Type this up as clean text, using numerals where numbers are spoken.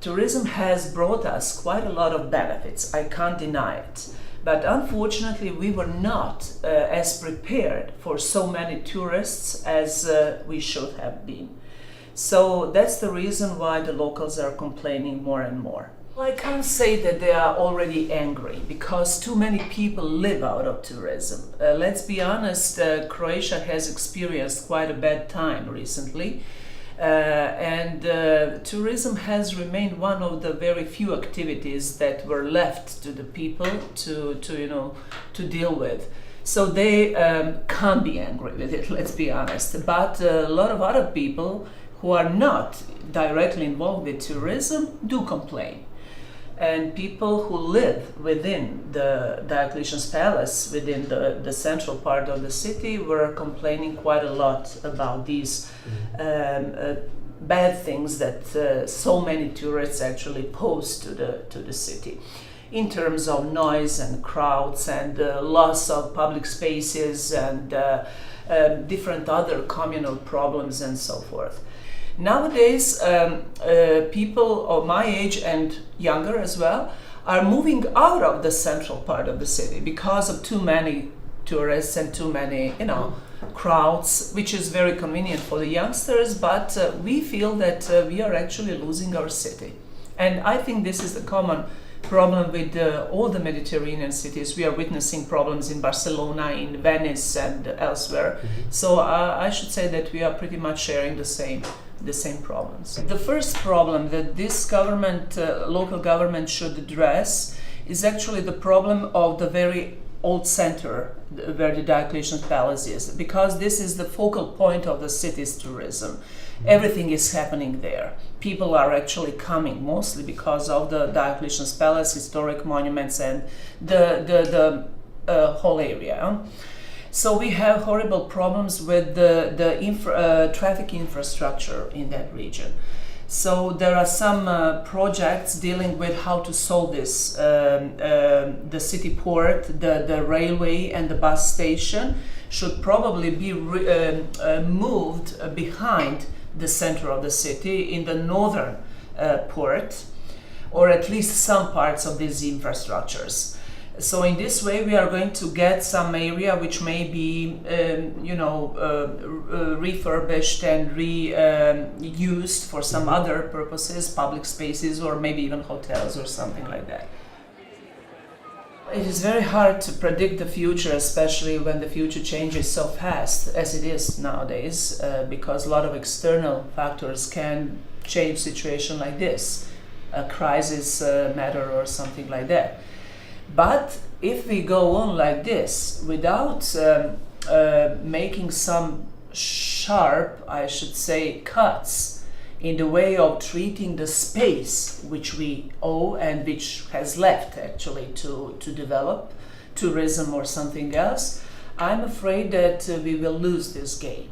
tourism has brought us quite a lot of benefits, I can't deny it. But unfortunately, we were not as prepared for so many tourists as we should have been. So that's the reason why the locals are complaining more and more. Well, I can't say that they are already angry because too many people live out of tourism. Let's be honest, Croatia has experienced quite a bad time recently. And tourism has remained one of the very few activities that were left to the people to deal with. So they can't be angry with it, let's be honest. But a lot of other people who are not directly involved with tourism do complain. And people who live within the Diocletian's Palace, within the central part of the city, were complaining quite a lot about these bad things that so many tourists actually pose to the city, in terms of noise and crowds and loss of public spaces and different other communal problems and so forth. Nowadays, people of my age and younger as well are moving out of the central part of the city because of too many tourists and too many, crowds, which is very convenient for the youngsters, but we feel that we are actually losing our city. And I think this is a common problem with all the Mediterranean cities. We are witnessing problems in Barcelona, in Venice and elsewhere. Mm-hmm. So I should say that we are pretty much sharing the same problems. The first problem that this government, local government should address is actually the problem of the very old center where the Diocletian's Palace is, because this is the focal point of the city's tourism. Everything is happening there. People are actually coming mostly because of the Diocletian's Palace, historic monuments and the whole area. So we have horrible problems with the traffic infrastructure in that region. So there are some projects dealing with how to solve this. The city port, the railway and the bus station should probably be moved behind the center of the city in the northern port, or at least some parts of these infrastructures. So in this way we are going to get some area which may be refurbished and reused for some other purposes, public spaces or maybe even hotels or something like that. It is very hard to predict the future, especially when the future changes so fast as it is nowadays, because a lot of external factors can change situation like this, a crisis matter or something like that. But if we go on like this, without making some sharp, I should say, cuts in the way of treating the space which we owe and which has left actually to develop tourism or something else, I'm afraid that we will lose this game.